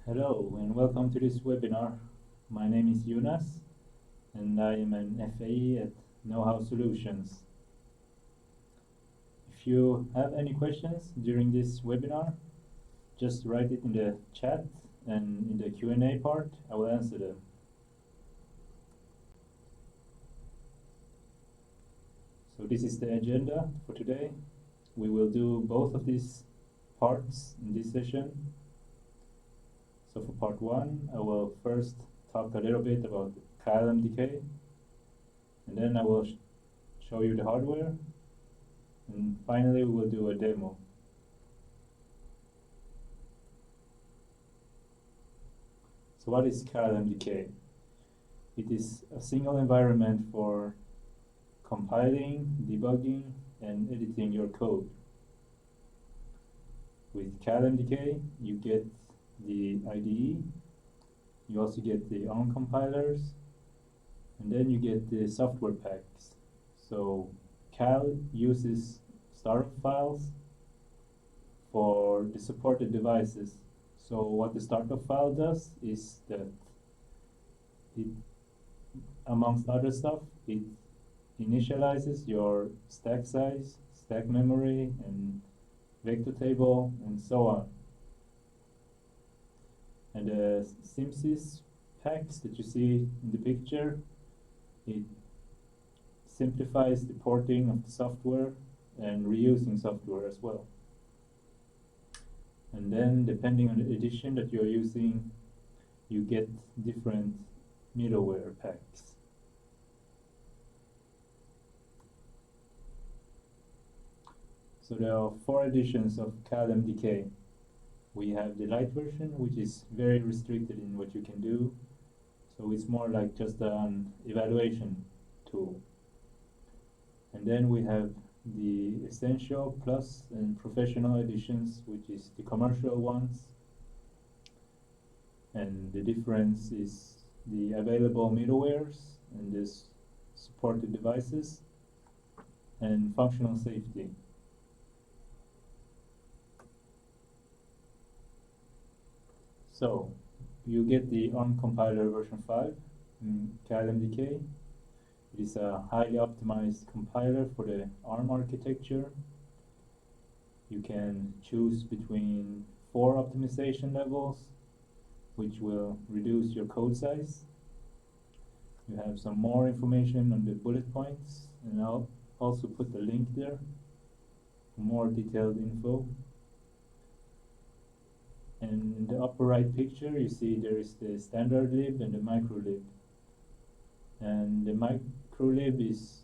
Hello and welcome to this webinar. My name is Jonas and I am an FAE at Know-How Solutions. If you have any questions during this webinar, just write it in the chat and in the Q&A part I will answer them. So this is the agenda for today. We will do both of these parts in this session. So for part one, I will first talk a little bit about Keil MDK, and then I will show you the hardware, and finally we will do a demo. So what is Keil MDK? It is a single environment for compiling, debugging, and editing your code. With Keil MDK, you get the IDE, you also get the ARM compilers, and then you get the software packs. So Keil uses startup files for the supported devices. So what the startup file does is that it, amongst other stuff, it initializes your stack size, stack memory, and vector table, and so on. And the SimSys packs that you see in the picture, it simplifies the porting of the software and reusing software as well. And then depending on the edition that you're using, you get different middleware packs. So there are 4 editions of Keil MDK. We have the light version, which is very restricted in what you can do. So it's more like just an evaluation tool. And then we have the Essential, Plus, and Professional editions, which is the commercial ones. And the difference is the available middlewares and the supported devices and functional safety. So you get the ARM compiler version 5 in Keil MDK. It is a highly optimized compiler for the ARM architecture. You can choose between 4 optimization levels, which will reduce your code size. You have some more information on the bullet points, and I'll also put the link there for more detailed info. And in the upper right picture, you see there is the standard lib and the microlib. And the microlib is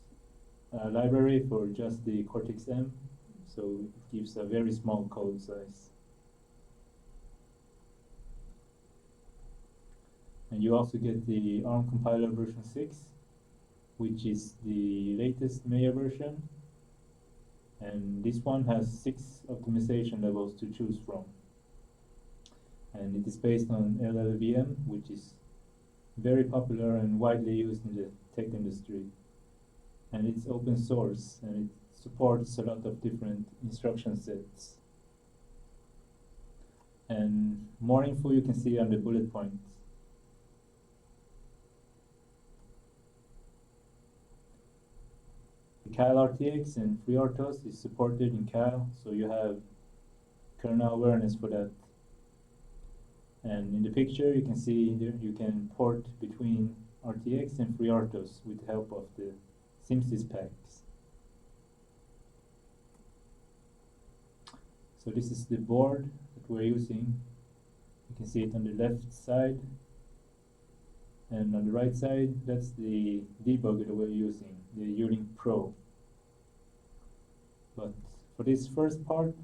a library for just the Cortex-M, so it gives a very small code size. And you also get the ARM compiler version 6, which is the latest Maya version. And this one has 6 optimization levels to choose from. And it is based on LLVM, which is very popular and widely used in the tech industry. And it's open source, and it supports a lot of different instruction sets. And more info you can see on the bullet points. The Keil RTX and FreeRTOS is supported in Keil, so you have kernel awareness for that. And in the picture you can see there you can port between RTX and FreeRTOS with the help of the SimSys packs. So this is the board that we're using. You can see it on the left side, and on the right side that's the debugger that we're using, the Ulink Pro. But for this first part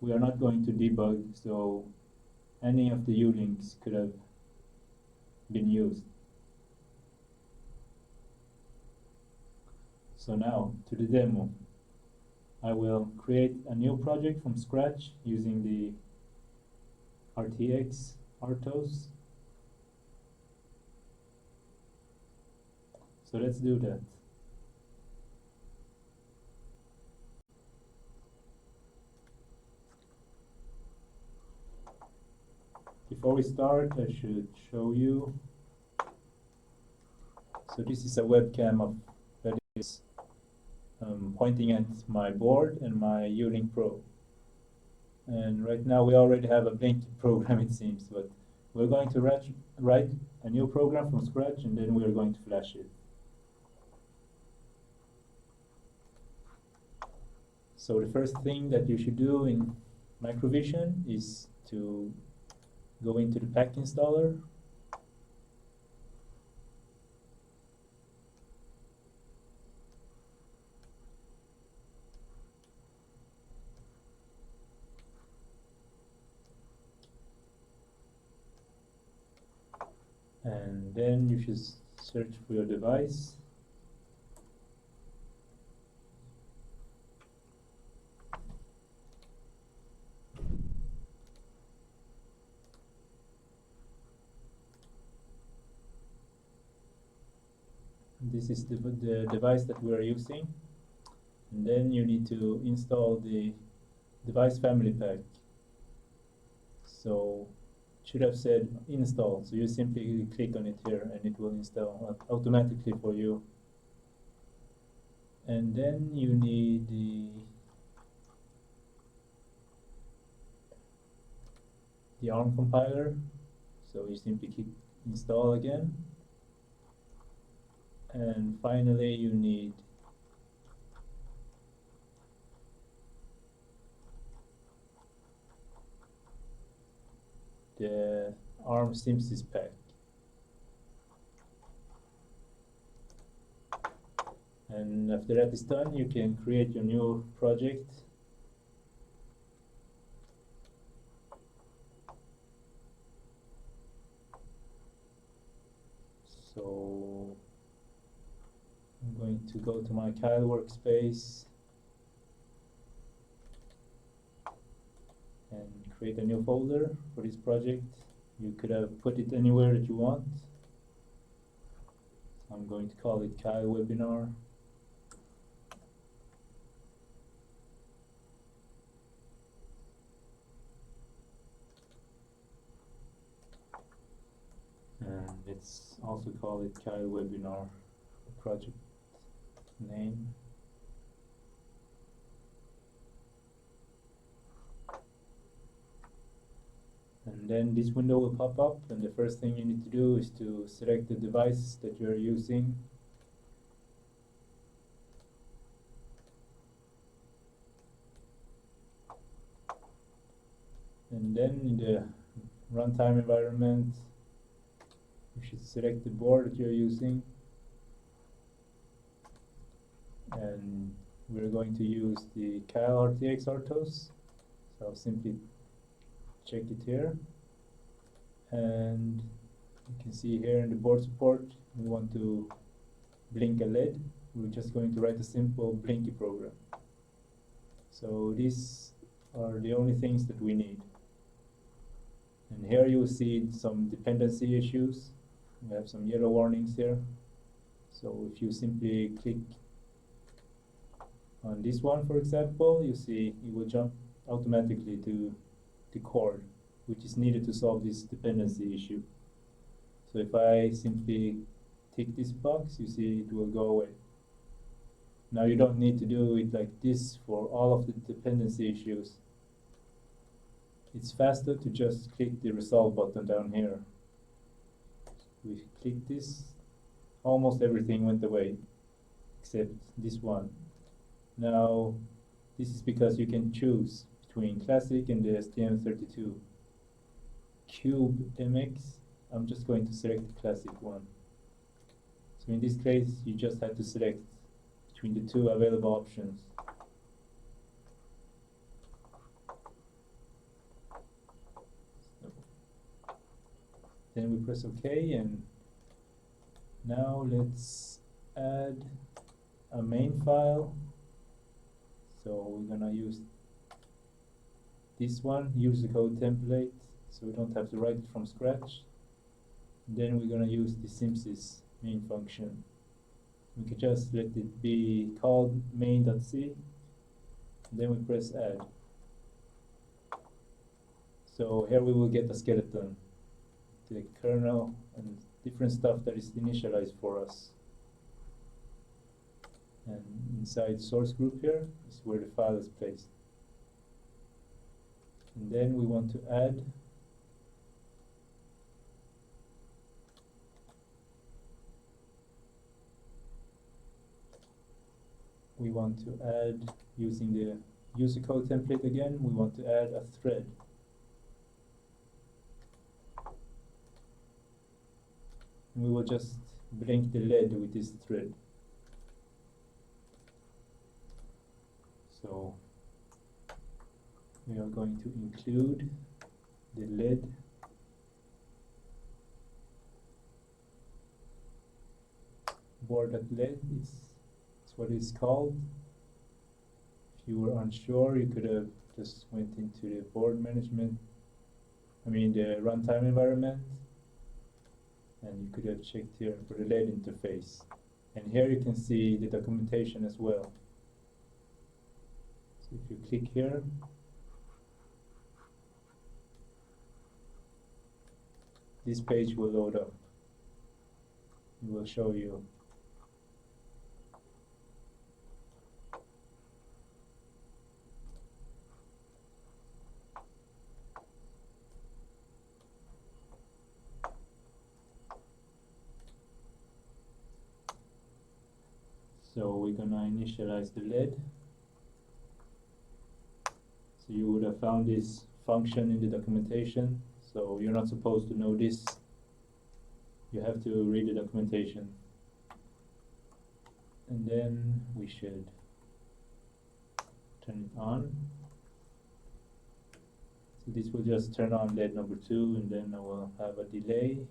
we are not going to debug, so any of the Ulinks could have been used. So now to the demo. I will create a new project from scratch using the RTX RTOS. So let's do that. before we start, I should show you. So this is a webcam that is pointing at my board and my Ulink Pro. And right now we already have a blinking program, it seems, but we're going to write a new program from scratch, and then we are going to flash it. So the first thing that you should do in Macrovision is to go into the pack installer. And then you should search for your device. This is the device that we are using. And then you need to install the device family pack. So it should have said install. So you simply click on it here and it will install automatically for you. And then you need the ARM compiler. So you simply click install again. And finally you need the ARM Simsys pack. And after that is done, you can create your new project. So I'm going to go to my Keil workspace and create a new folder for this project. You could have put it anywhere that you want. So I'm going to call it Keil webinar. And let's also call it Keil webinar project name. And then this window will pop up, and the first thing you need to do is to select the device that you are using. And then in the runtime environment, you should select the board that you're using. And we're going to use the Keil RTX FreeRTOS. So I'll simply check it here. And you can see here in the board support, we want to blink a LED. We're just going to write a simple blinky program. So these are the only things that we need. And here you will see some dependency issues. We have some yellow warnings here. So if you simply click on this one, for example, you see it will jump automatically to the code which is needed to solve this dependency issue. So if I simply tick this box, you see it will go away. Now you don't need to do it like this for all of the dependency issues. It's faster to just click the resolve button down here. We click this, almost everything went away except this one. Now this is because you can choose between classic and the STM32. Cube MX, I'm just going to select the classic one. So in this case, you just have to select between the two available options. So then we press OK, and now let's add a main file. So we're gonna use this one, use the code template, so we don't have to write it from scratch. And then we're gonna use the Simsys main function. We can just let it be called main.c. Then we press add. So here we will get a skeleton. the kernel and different stuff that is initialized for us. And inside source group here is where the file is placed. And then we want to add using the user code template again, we want to add a thread. And we will just blink the LED with this thread. So we are going to include the LED board.led is what it's called. If you were unsure, you could have just went into the board management, the runtime environment, and you could have checked here for the LED interface. And here you can see the documentation as well. So if you click here, this page will load up. It will show you so we're gonna initialize the LED. So you would have found this function in the documentation. So you're not supposed to know this. You have to read the documentation. And then we should turn it on. So this will just turn on LED number 2, and then I will have a delay.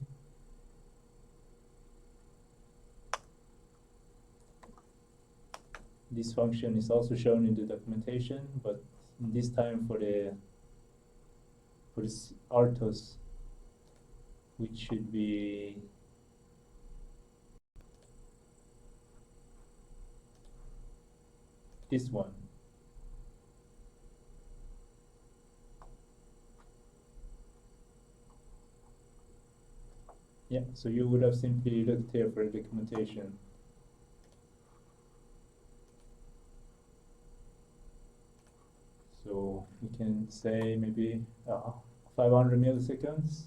This function is also shown in the documentation, but this time for this RTOS, which should be this one. Yeah, so you would have simply looked here for the documentation. So we can say maybe 500 milliseconds,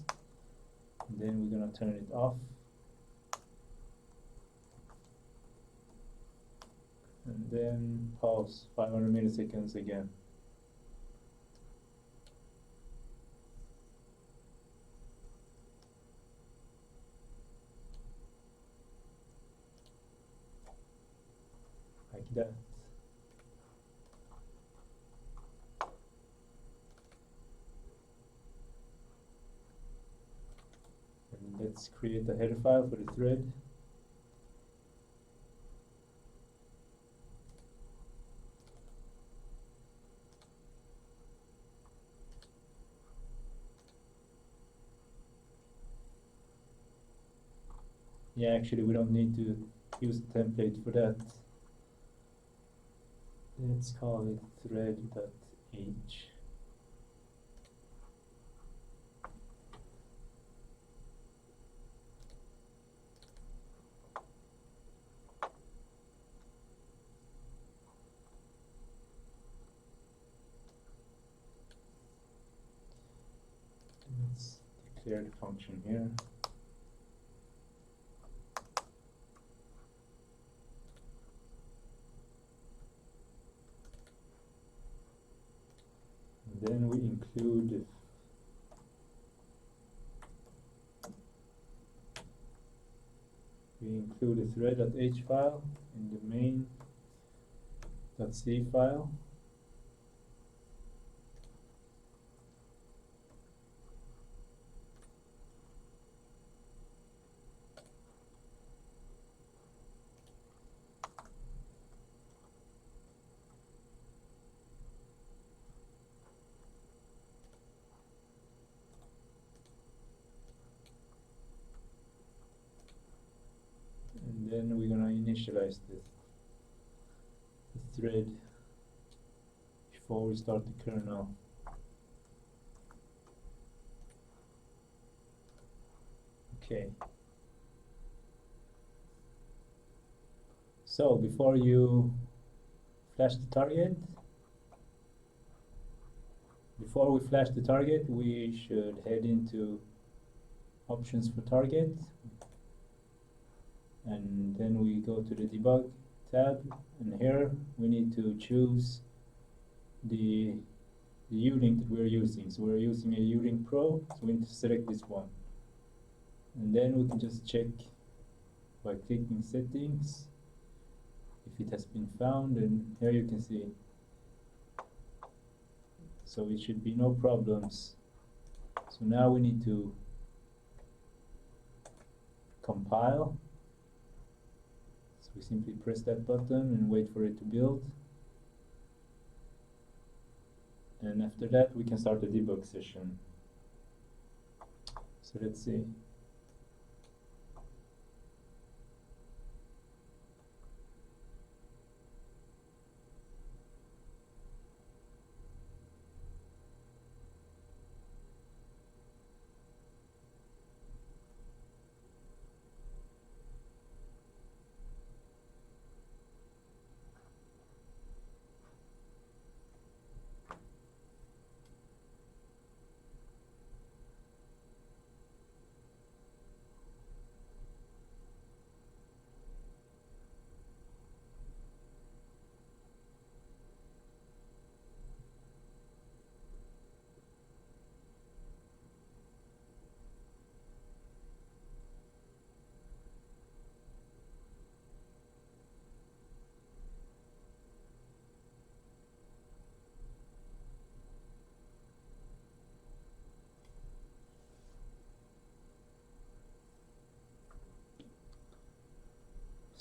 and then we're going to turn it off. And then pause 500 milliseconds again. Like that. And let's create a header file for the thread. Yeah, actually we don't need to use the template for that. Let's call it thread.h. Let's declare the function here. Then we include a thread.h file in the main.c file. And then we're going to initialize the thread before we start the kernel. Okay. So before you flash the target, before we flash the target, we should head into options for target, and then we go to the debug tab, and here we need to choose the U-Link that we're using. So we're using a U-Link Pro, so we need to select this one. And then we can just check by clicking settings if it has been found, and here you can see. So it should be no problems. So now we need to compile. So we simply press that button and wait for it to build. And after that we can start the debug session. So let's see.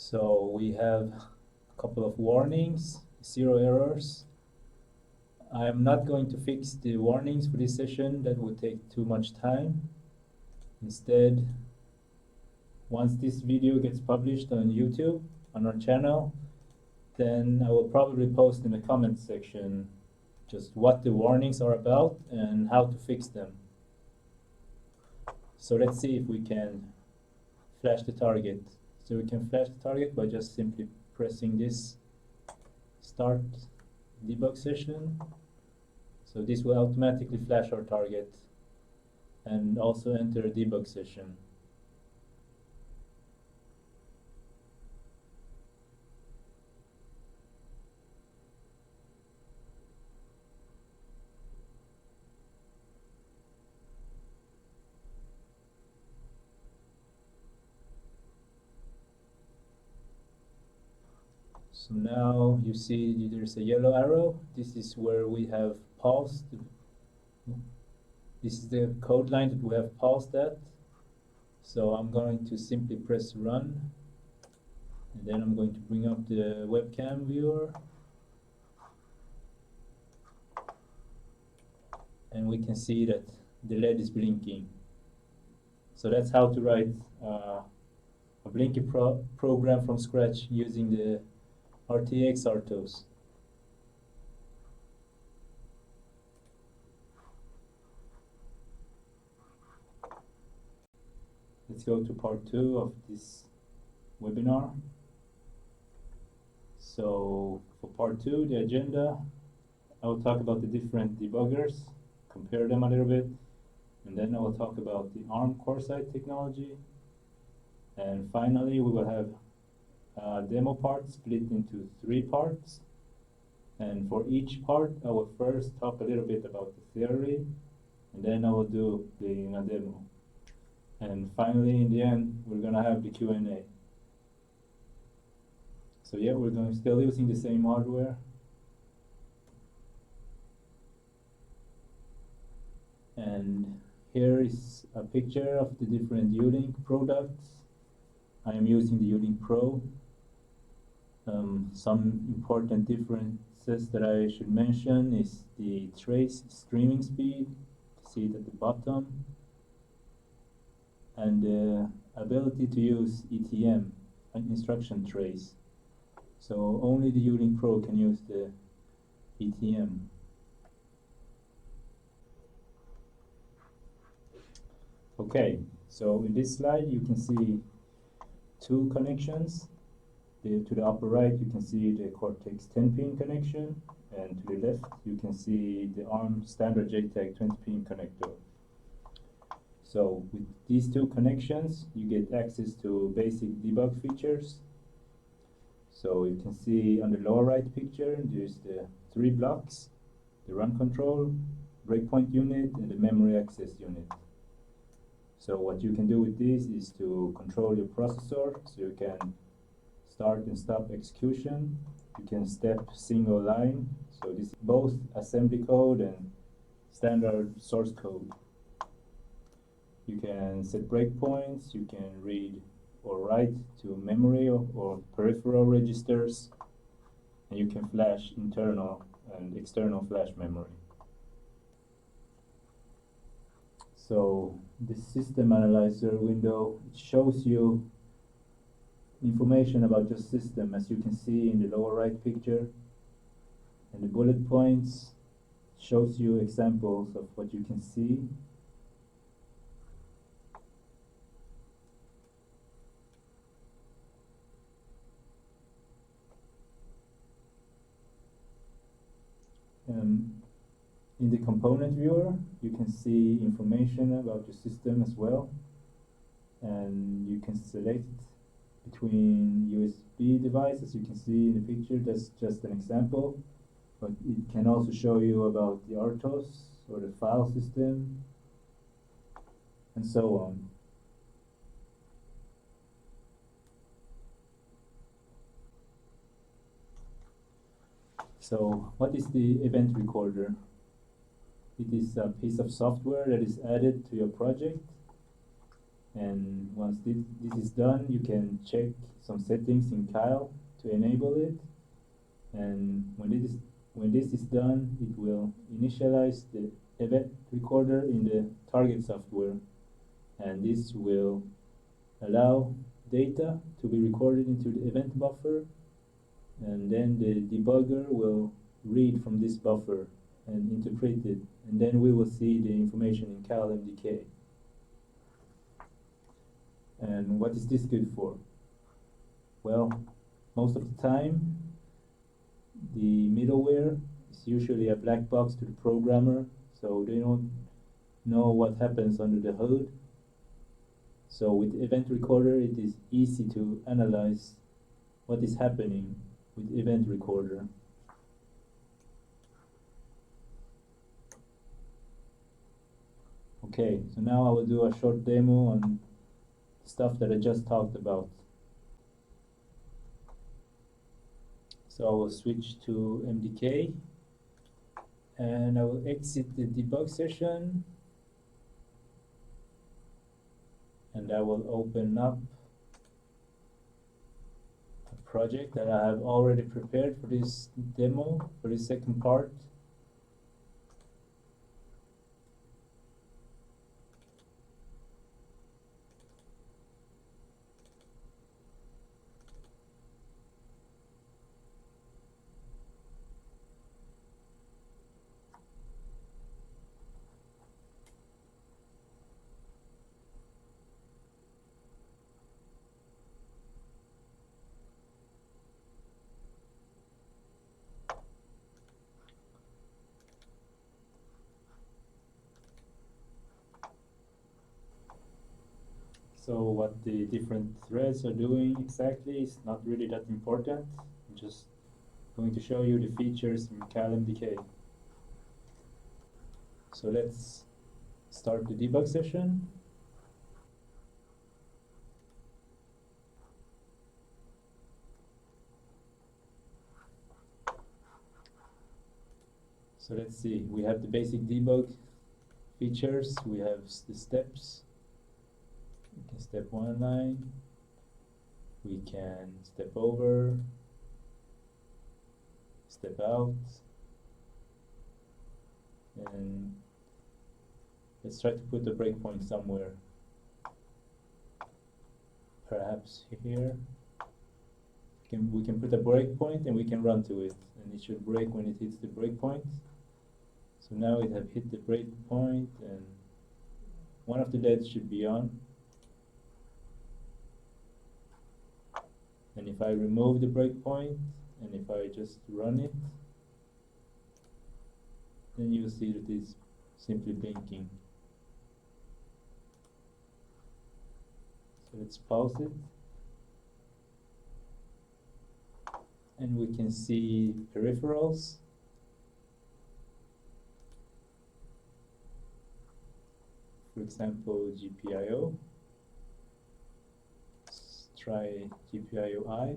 So we have a couple of warnings, 0 errors. I am not going to fix the warnings for this session, that would take too much time. Instead, once this video gets published on YouTube, on our channel, then I will probably post in the comment section just what the warnings are about and how to fix them. So let's see if we can flash the target. So we can flash the target by just simply pressing this start debug session. So this will automatically flash our target and also enter a debug session. So now you see there's a yellow arrow. This is where we have paused. This is the code line that we have paused at. So I'm going to simply press run, and then I'm going to bring up the webcam viewer, and we can see that the LED is blinking. So that's how to write a blinky program from scratch using the RTX RTOS. Let's go to part 2 of this webinar. So for part 2, the agenda, I will talk about the different debuggers, compare them a little bit, and then I will talk about the ARM core site technology, and finally we will have a demo part split into 3 parts. And for each part, I will first talk a little bit about the theory, and then I will do the demo. And finally, in the end, we're gonna have the Q&A. So yeah, we're still using the same hardware. And here is a picture of the different U-Link products. I am using the U-Link Pro. Some important differences that I should mention is the trace streaming speed, see it at the bottom, and the ability to use ETM, an instruction trace. So only the U-Link Pro can use the ETM. Okay, So in this slide you can see two connections. To the upper right you can see the Cortex-10 pin connection, and to the left you can see the ARM standard JTAG 20 pin connector. So with these two connections you get access to basic debug features. So you can see on the lower right picture there's the three blocks: the run control, breakpoint unit, and the memory access unit. So what you can do with this is to control your processor, so you can start and stop execution. You can step single line, so this is both assembly code and standard source code. You can set breakpoints, you can read or write to memory or peripheral registers, and you can flash internal and external flash memory. So the system analyzer window, it shows you information about your system, as you can see in the lower right picture, and the bullet points shows you examples of what you can see. In the component viewer you can see information about your system as well, and you can select between USB devices. You can see in the picture, that's just an example, but it can also show you about the RTOS or the file system and so on. So what is the event recorder? It is a piece of software that is added to your project, and once this is done you can check some settings in Keil to enable it, and when this is done it will initialize the event recorder in the target software, and this will allow data to be recorded into the event buffer, and then the debugger will read from this buffer and interpret it, and then we will see the information in Keil MDK. And what is this good for? Well, most of the time the middleware is usually a black box to the programmer, so they don't know what happens under the hood. So with Event Recorder it is easy to analyze what is happening with Event Recorder. Okay, so now I will do a short demo on stuff that I just talked about. So I will switch to MDK, and I will exit the debug session, and I will open up a project that I have already prepared for this demo, for this second part. So what the different threads are doing exactly is not really that important. I'm just going to show you the features in Keil MDK. So let's start the debug session. So let's see, we have the basic debug features, we have the steps. We can step one line, we can step over, step out, and let's try to put a breakpoint somewhere. Perhaps here. We can put a breakpoint and we can run to it, and it should break when it hits the breakpoint. So now it have hit the breakpoint, and one of the LEDs should be on. And if I remove the breakpoint, and if I just run it, then you'll see that it's simply blinking. So let's pause it. And we can see peripherals. For example, GPIO. Let's try GPIO-I.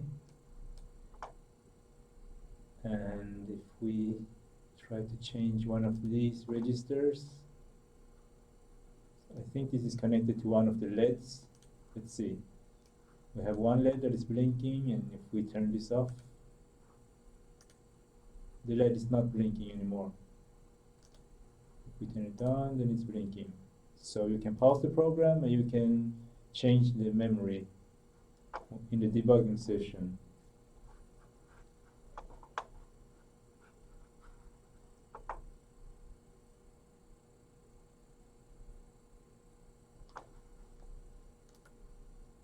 And if we try to change one of these registers, I think this is connected to one of the LEDs. Let's see. We have one LED that is blinking, and if we turn this off, the LED is not blinking anymore. If we turn it on, then it's blinking. So you can pause the program and you can change the memory in the debugging session.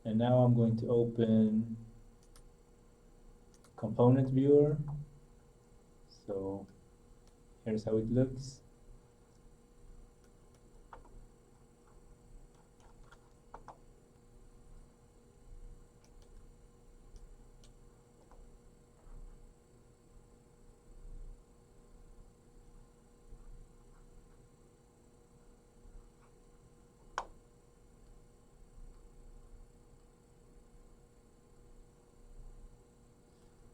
And now I'm going to open component viewer. So here's how it looks.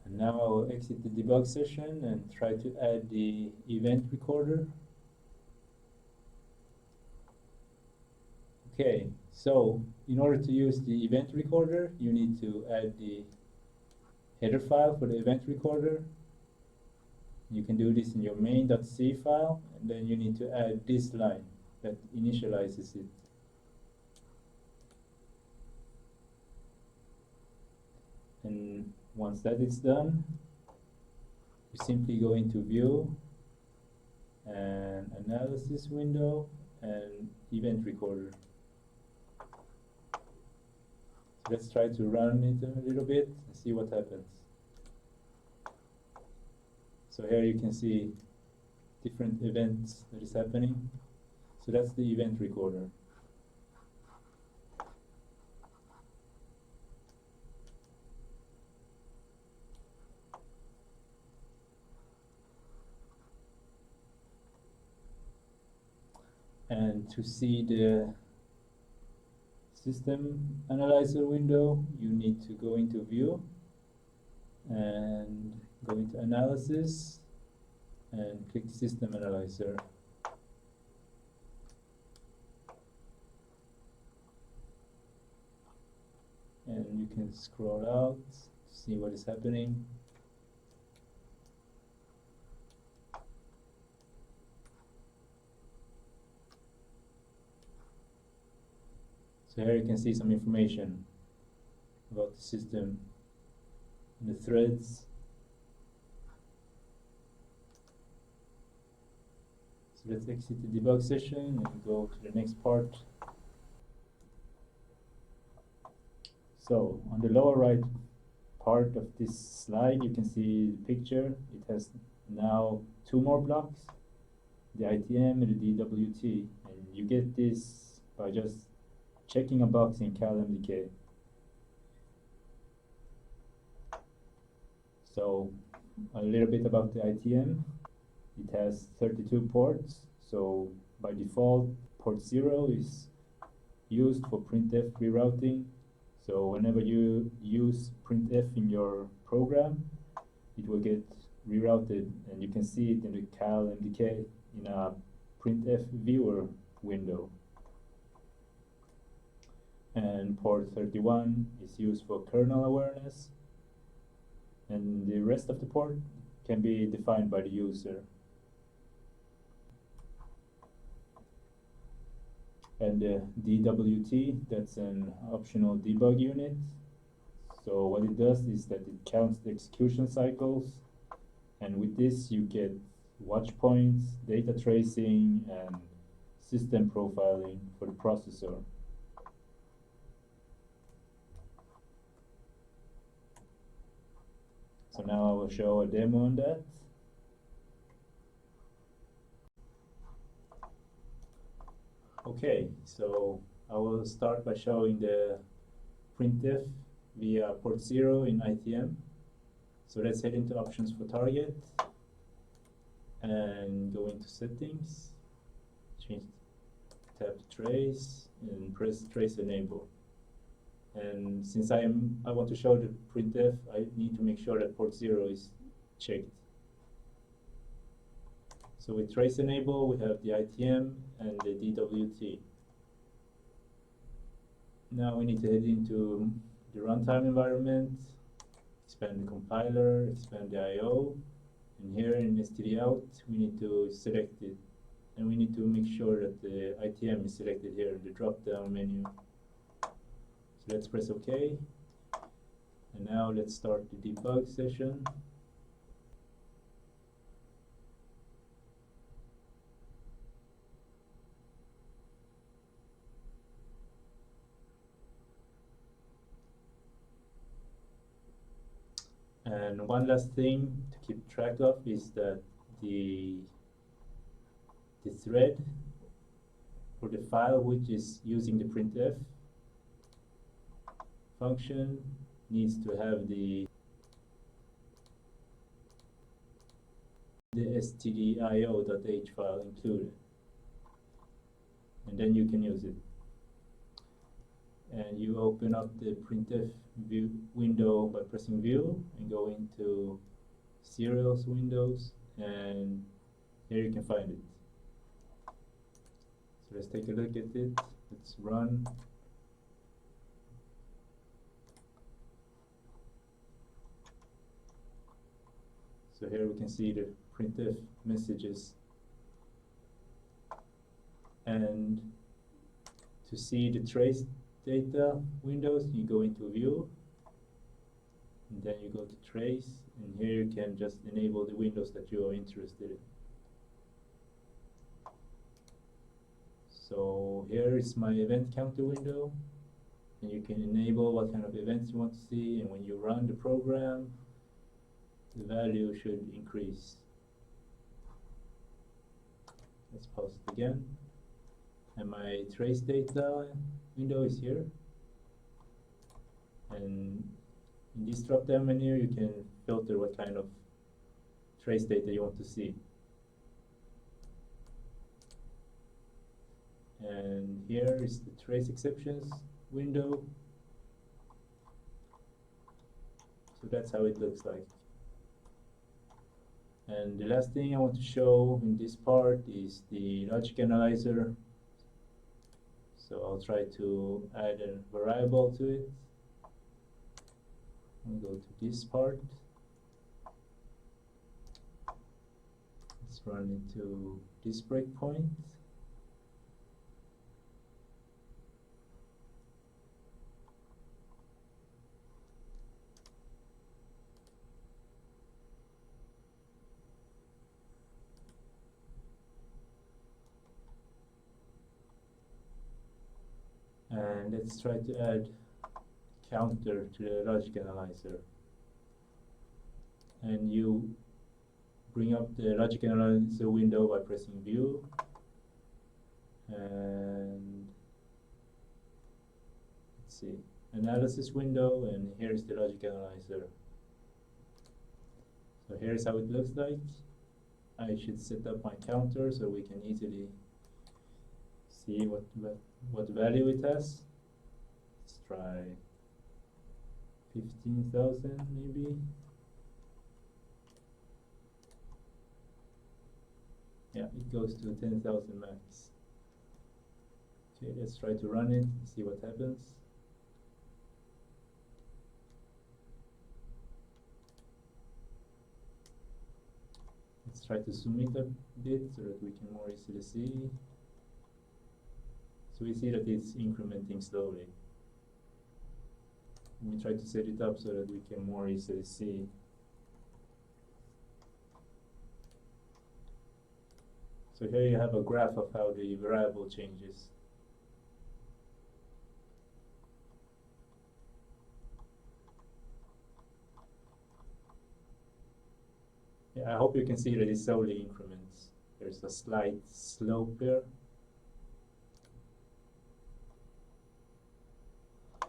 And now I will exit the debug session and try to add the event recorder. Okay, so in order to use the event recorder, you need to add the header file for the event recorder. You can do this in your main.c file, and then you need to add this line that initializes it. And once that is done, you simply go into View and Analysis window and Event Recorder. So let's try to run it a little bit and see what happens. So here you can see different events that is happening. So that's the event recorder. And to see the system analyzer window, you need to go into View and go into Analysis and click System Analyzer. And you can scroll out to see what is happening. So here you can see some information about the system and the threads. So let's exit the debug session and go to the next part. So on the lower right part of this slide, you can see the picture. It has now two more blocks, the ITM and the DWT. And you get this by just checking a box in Keil MDK. So a little bit about the ITM. It has 32 ports. So by default, port 0 is used for printf rerouting. So whenever you use printf in your program, it will get rerouted, and you can see it in the Keil MDK in a printf viewer window. And port 31 is used for kernel awareness, and the rest of the port can be defined by the user. And the DWT, that's an optional debug unit. So what it does is that it counts the execution cycles, and with this you get watch points, data tracing, and system profiling for the processor. So now I will show a demo on that. Okay, so I will start by showing the printf via port 0 in ITM. So let's head into options for target and go into settings, change tab to trace and press trace enable. And since I want to show the printf, I need to make sure that port 0 is checked. So with trace enable, we have the ITM and the DWT. Now we need to head into the runtime environment, expand the compiler, expand the I/O, and here in stdout we need to select it, and we need to make sure that the ITM is selected here in the drop-down menu. So let's press OK, and now let's start the debug session. And one last thing to keep track of is that the thread for the file which is using the printf function needs to have the stdio.h file included, and then you can use it. And you open up the printf view window by pressing view and go into serials windows, and here you can find it. So let's take a look at it. Let's run. So here we can see the printf messages, and to see the trace data windows, you go into view, and then you go to trace, and here you can just enable the windows that you are interested in. So here is my event counter window, and you can enable what kind of events you want to see, and when you run the program, the value should increase. Let's pause it again. And my trace data window is here. And in this drop-down menu, you can filter what kind of trace data you want to see. And here is the trace exceptions window. So that's how it looks like. And the last thing I want to show in this part is the logic analyzer. So I'll try to add a variable to it. I'll go to this part. Let's run into this breakpoint. And let's try to add counter to the logic analyzer. And you bring up the logic analyzer window by pressing view, and let's see, analysis window, and here's the logic analyzer. So here's how it looks like. I should set up my counter so we can easily see what value it has. Let's try 15,000 maybe. Yeah, it goes to 10,000 max. Okay, let's try to run it and see what happens. Let's try to zoom it a bit so that we can more easily see. So we see that it's incrementing slowly. Let me try to set it up so that we can more easily see. So here you have a graph of how the variable changes. hope you can see that it's only increments. There's a slight slope here.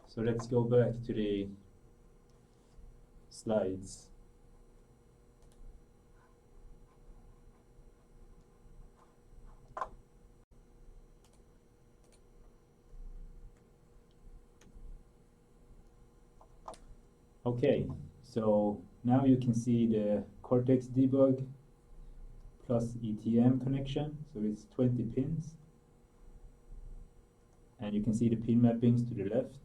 So let's go back to the slides. Okay, so now you can see the Cortex debug plus ETM connection, so it's 20 pins. And you can see the pin mappings to the left.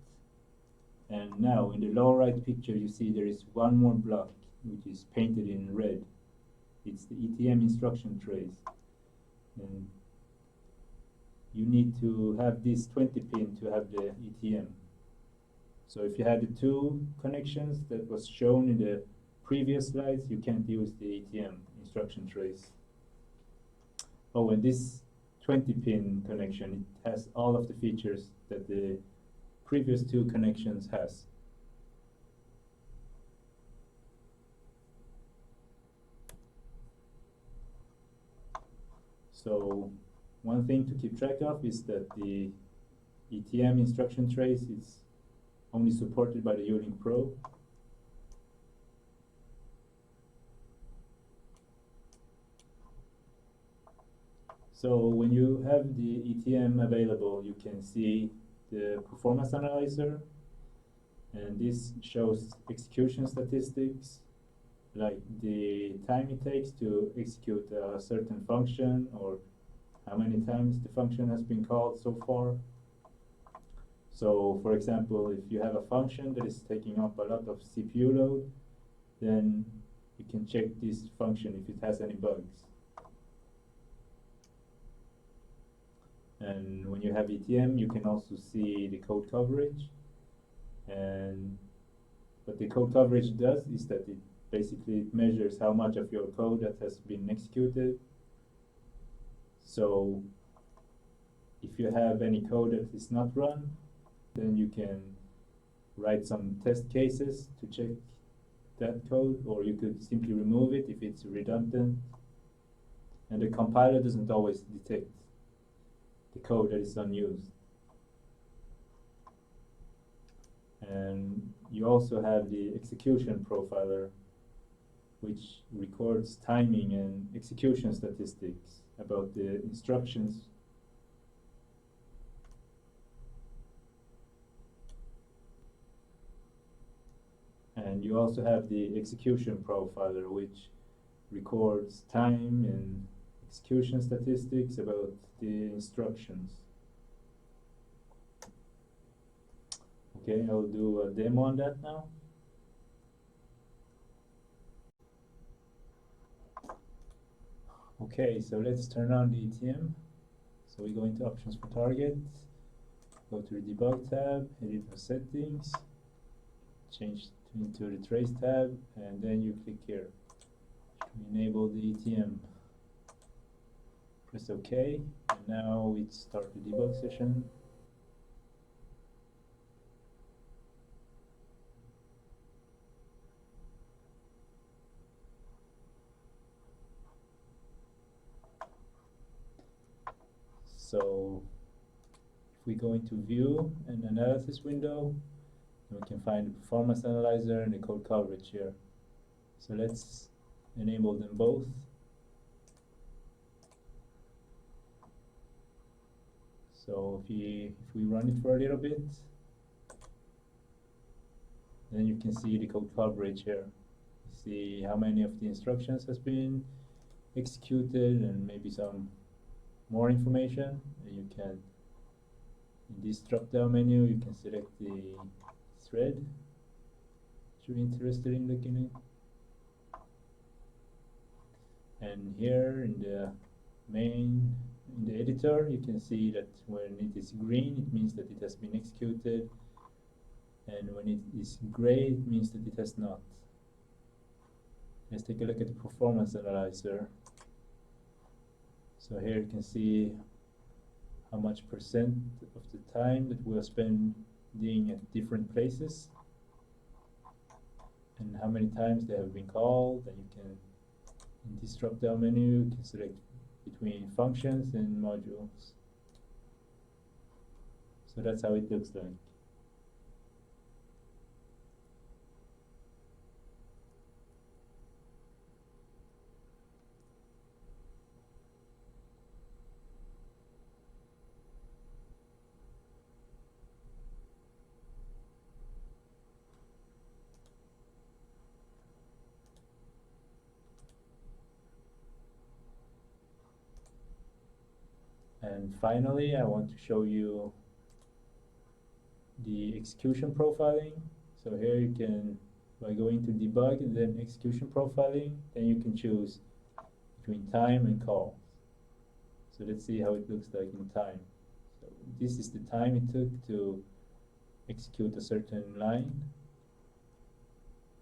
And now in the lower right picture you see there is one more block which is painted in red. It's the ETM instruction trace. And you need to have this 20 pin to have the ETM. So if you had the two connections that was shown in the previous slides, you can't use the ETM instruction trace. Oh, and this 20 pin connection, it has all of the features that the previous two connections has. So one thing to keep track of is that the ETM instruction trace is only supported by the Ulink Pro. So when you have the ETM available, you can see the performance analyzer, and this shows execution statistics, like the time it takes to execute a certain function, or how many times the function has been called so far. So for example, if you have a function that is taking up a lot of CPU load, then you can check this function if it has any bugs. And when you have ETM, you can also see the code coverage. And what the code coverage does is that it basically measures how much of your code that has been executed. So if you have any code that is not run, then you can write some test cases to check that code, or you could simply remove it if it's redundant. And the compiler doesn't always detect the code that is unused. And you also have the execution profiler, which records timing and execution statistics about the instructions. And you also have the execution profiler, which records time and execution statistics about the instructions. Okay, I'll do a demo on that now. Okay, so let's turn on the ETM. So we go into options for target, go to the debug tab, edit the settings, change into the trace tab, and then you click here to enable the ETM. Press OK, and now we start the debug session. So if we go into view and analysis window, we can find the performance analyzer and the code coverage here. So let's enable them both. So if we run it for a little bit, then you can see the code coverage here. You see how many of the instructions has been executed and maybe some more information. And you can, in this drop down menu, you can select the thread that you're interested in looking at. And here in the in the editor, you can see that when it is green, it means that it has been executed, and when it is gray, it means that it has not. Let's take a look at the performance analyzer. So here you can see how much percent of the time that we are spending at different places, and how many times they have been called, and you can In this drop-down menu, you can select between functions and modules. So that's how it looks like. And finally, I want to show you the execution profiling. So here you can, by going to debug and then execution profiling, then you can choose between time and calls. So let's see how it looks like in time. So this is the time it took to execute a certain line.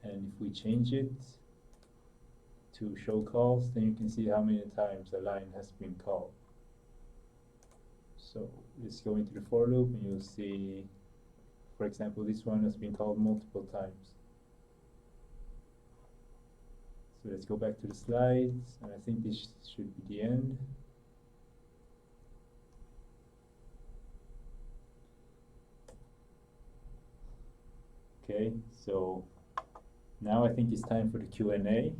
And if we change it to show calls, then you can see how many times a line has been called. So let's go into the for loop and you'll see, for example, this one has been called multiple times. So let's go back to the slides, and I think this should be the end. Okay, so now I think it's time for the Q&A.